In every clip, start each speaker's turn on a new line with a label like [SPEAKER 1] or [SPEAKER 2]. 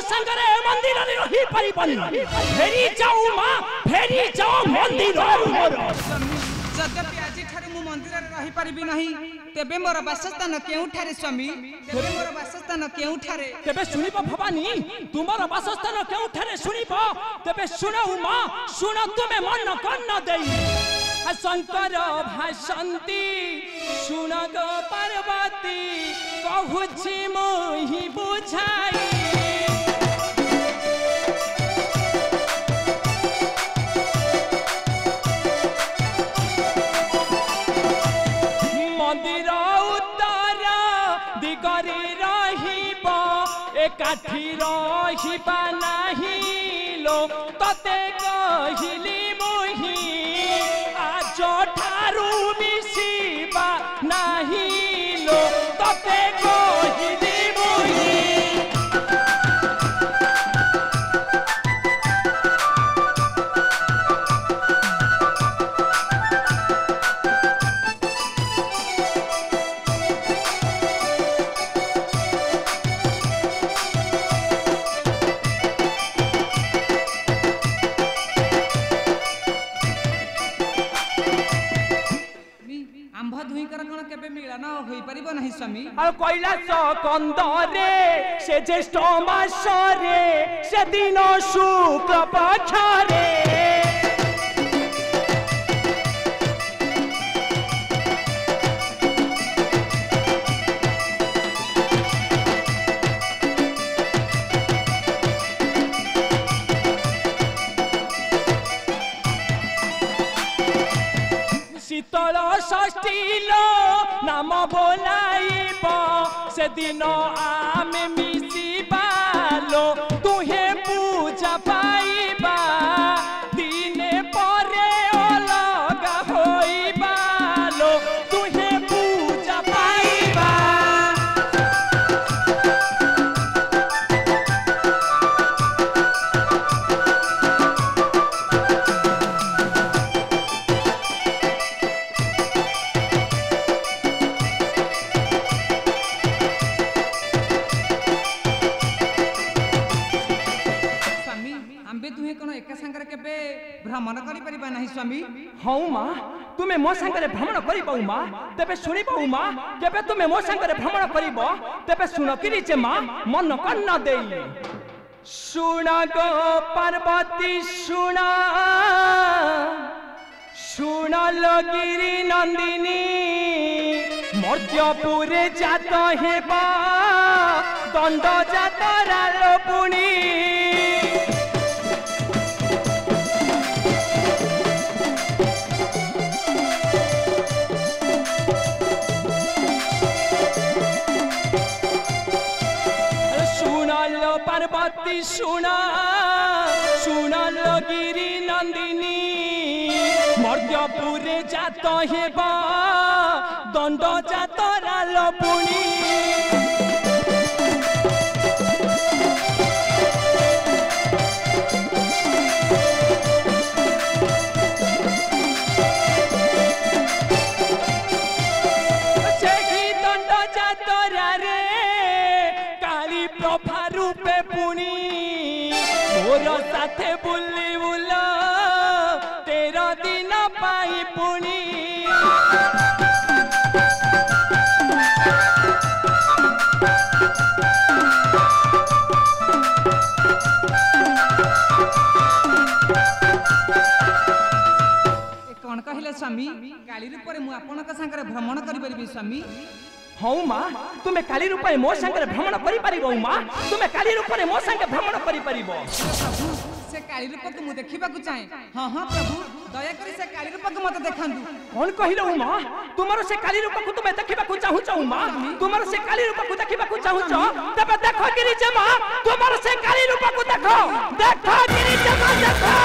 [SPEAKER 1] संगरे मंदिर रे रही परिबनी फेरी जाऊ मां फेरी जाऊ मंदिर मोर
[SPEAKER 2] जद्यपि आज ठारे मु मंदिर रे रही परिबि नहीं तेबे मोर वासस्थान केउ ठारे स्वामी तेबे मोर वासस्थान केउ ठारे
[SPEAKER 1] तेबे सुनिबो भवानी तुमर वासस्थान केउ ठारे सुनिबो तेबे सुनऊ मां सुन तुमे मन कन्न देई शंकर भाषंती सुन गो पार्वती कहूछि मोहि बुझाई मंदिर उत्तर दिगरे रहिबा एकाठी रहिबा नाही लो तते कहिली मोहि आज ठारू मिसिबा नाही लो तते कहिली मोहि
[SPEAKER 2] स्वामी
[SPEAKER 1] कैलाश कंदरे से ज्येष्ठ मासरे से दिन शुक्ल पक्षरे शीतल षष्ठीलो नाम बोलाइब से दिन आमे मिसिबालो तुहे पूजा पाइबा दिने परे अलग होइबालो तुहे पूजा पाइबा
[SPEAKER 2] भ्रमण करि परिबा नाही स्वामी
[SPEAKER 1] हौ मां तुमे मो संगरे भ्रमण करिबौ मां तेबे सुनिबौ मां केबे तुमे मो संगरे भ्रमण करिबो तेबे सुन किरि जे मां मन कन्न देई सुन गो पार्वती सुन सुन लगिरी नंदिनी मर्त्यपुरे जात हेबा दंड जातरा लोपुनी पार्वती सुना सुना लगिरी नंदिनी मर्त्यपुरे जात हेबा दंड जातरा लोपुनी साथे बुली बुला 13 दिन पाई पुणी
[SPEAKER 2] कौन कहले स्वामी काली रूप मु आपनक संगे भ्रमण करि परिबि स्वामी
[SPEAKER 1] हौ मां तुमे काली रूप मो संगे भ्रमण करि परिबो मां तुमे काली रूप मो संगे भ्रमण करि परिबो
[SPEAKER 2] से काली रूप को मु देखिबा को चाहे हां हां प्रभु दया करी से काली रूप को मते देखांदु
[SPEAKER 1] कौन कहिलो मां तुमरो से काली रूप को तुमे देखिबा को चाहू चाहू मां तुमरो से काली रूप को देखिबा को चाहू छ तबे देखो गिरि जे मां तुमरो से काली रूप को देखो देखो गिरि जे मां देखो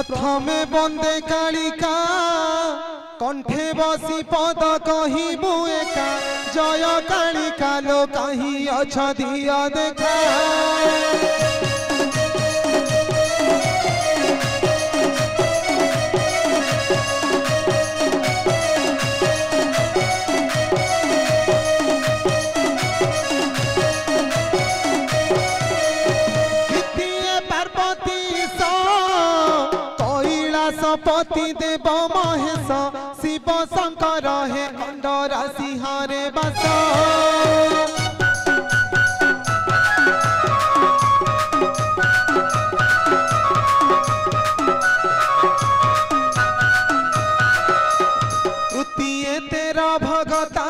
[SPEAKER 3] प्रथमे बंदे कालिका कंठे बसी पद कहबू एका जय कालिका लो कहीं अछ दिया देखा पति देव महेश शिव शंकर हे खंडर सिंहारे बस वृत्तिए तेरा भगता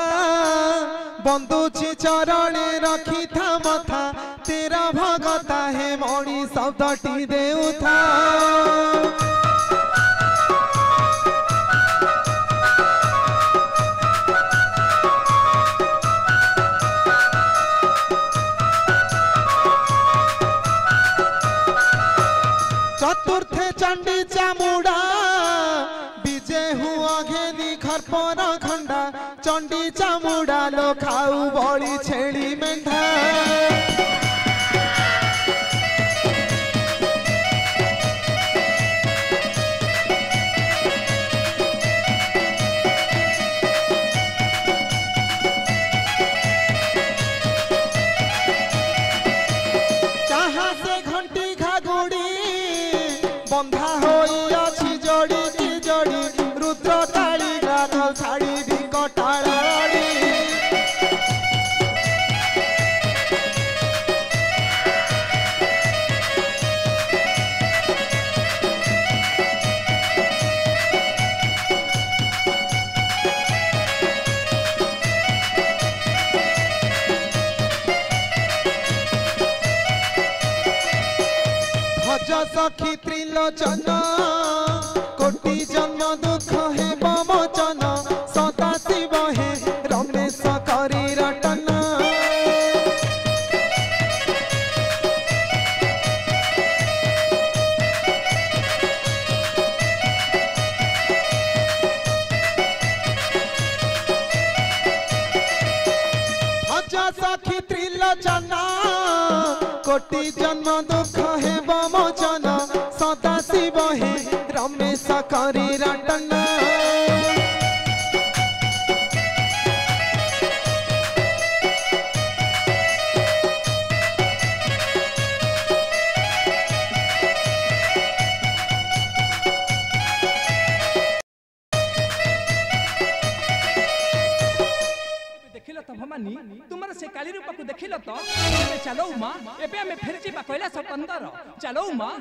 [SPEAKER 3] बंदुची चरणे रखी था मथा तेरा भगता हे मणि शब्दटी देउथा चतुर्थे चंडी चामुड़ा विजय हुआ घेनी खरपर खंडा चंडी चामुड़ा लो खाऊ बड़ी छेड़ी मेंढा जहाँ से घंटी घागुड़ी बंधा होई अछि जोड़ी की जोड़ी रुद्र काली गाधल छाड़ी विकटाड़ी भज सखी त्रिलोचन कोटि जन्म दुख हे बमोचन सदा शिव हे रमेश करी रटन भज सखी त्रिलोचन कोटि जन्म दुख हे बमोचन सदा शिव हे रमेश करी रटन
[SPEAKER 1] देखिल तो भवानी तुमर से काली रूप को देखिल तो चलो मां एबे हमें फिर जीवा कैलाश कंदर चलो मां